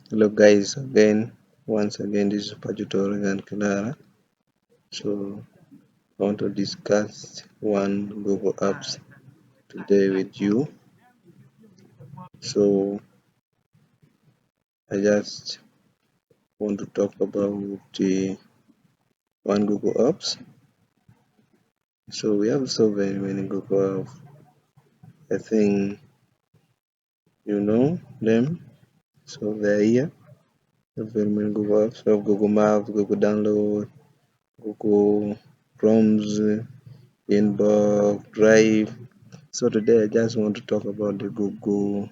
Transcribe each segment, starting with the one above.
Hello guys, once again this is Pajuto and Clara. So I want to discuss one Google Apps today with you. So I just want to talk about the one Google Apps. So we have so very many Google Apps. I think you know them. So they're here. We have very many Google Apps. We have Google Maps, Google Download, Google Chrome's Inbox, Drive. So today I just want to talk about the Google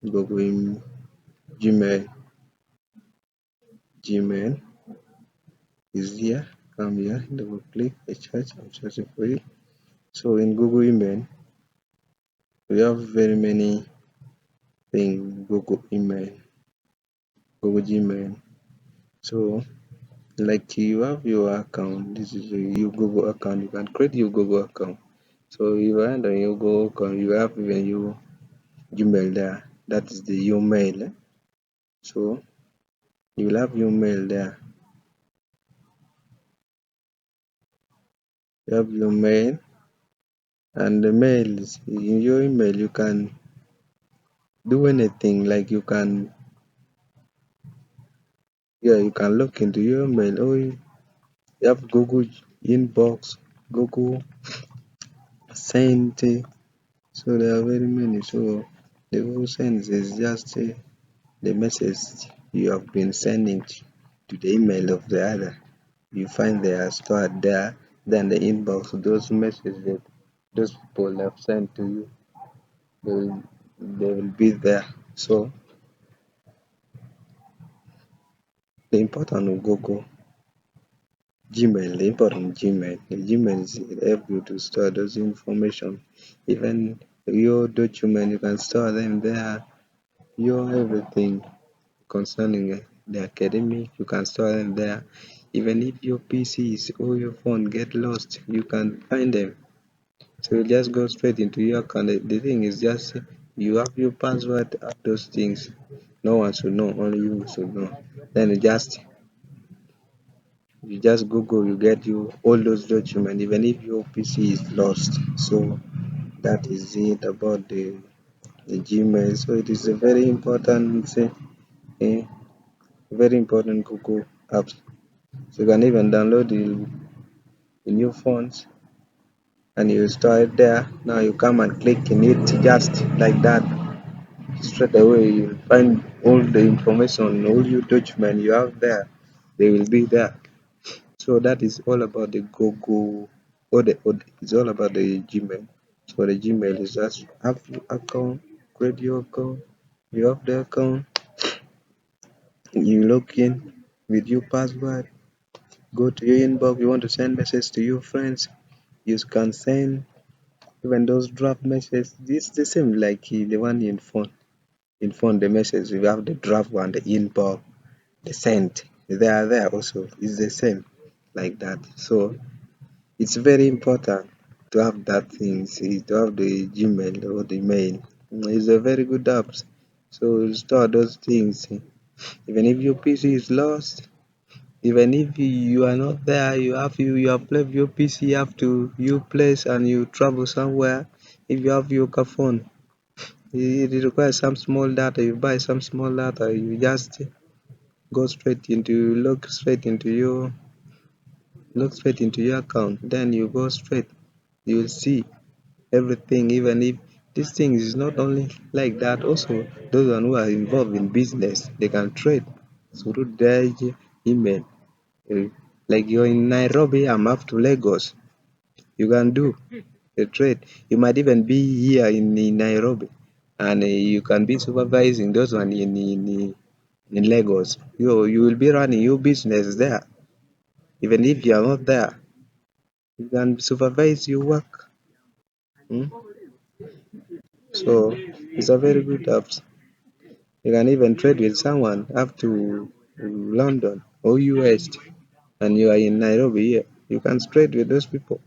Gmail. Gmail is here. Come here, double click, I search, I'm searching for it. So in Google Email, we have very many things. Google Email, Google Gmail. So like you have your account, this is your Google account. You can create your Google account. So you end on your Google account, you have even your Gmail there. That is the your mail. So you will have your mail there. You have your mail, and the mails in your email you can do anything, like you can look into your mail, or you have Google Inbox, Google Send. So there are very many. So the Google Send is just the message you have been sending to the email of the other. You find they are stored there. Then the inbox, those messages that those people have sent to you, they will, they will be there. So the important of Google Gmail, the important Gmail, the Gmail is help you to store those information. Even your document, you can store them there. Your everything concerning the academic, you can store them there. Even if your PCs or your phone get lost, you can find them. So you just go straight into your account. The thing is just you have your password, have those things. No one should know, only you should know. Then you just Google, you get you all those documents, even if your PC is lost. So that is it about the Gmail. So it is a very important eh, very important Google apps. So you can even download the new phones and you store it there. Now you come and click in it just like that. Straight away you'll find all the information, all your document you have there. They will be there. So that is all about the Google, it's all about the Gmail. So the Gmail is just have your account, create your account, you have the account, you log in with your password, go to your inbox, you want to send message to your friends, you can send even those draft messages. It's the same like the one in phone. In phone the message you have the draft one, the inbox, the sent. They are there also. It's the same like that. So it's very important to have that thing, see, to have the Gmail or the mail. It's a very good app. So you store those things. Even if your PC is lost, even if you are not there, you have left your PC, you have to you place and you travel somewhere. If you have your phone, it requires some small data. You buy some small data, you just go straight into look straight into your account. Then you go straight. You will see everything. Even if this thing is not only like that, also those one who are involved in business, they can trade through their email. Eh, like you're in Nairobi, I'm up to Lagos, you can do a trade. You might even be here in Nairobi, and you can be supervising those one in Lagos. You will be running your business there. Even if you are not there, you can supervise your work. Hmm? So it's a very good app. You can even trade with someone up to London or US, and you are in Nairobi here. You can trade with those people.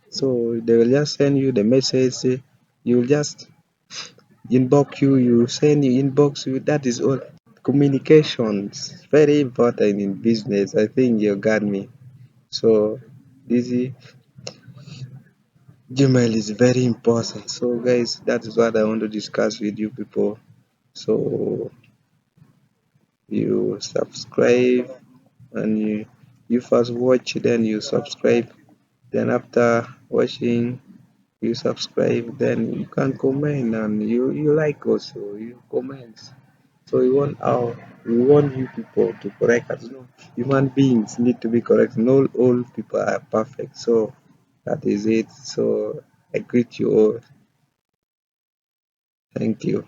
So they will just send you the message. You will just inbox you, you send you inbox you. That is all. Communications very important in business. I think you got me. So this Gmail is very important. So guys, that is what I want to discuss with you people. So you subscribe and you first watch, then you subscribe. Then after watching, you subscribe, then you can comment and you like also, you comment. So we want you people to correct us. No, human beings need to be correct. Not all people are perfect. So that is it. So I greet you all. Thank you.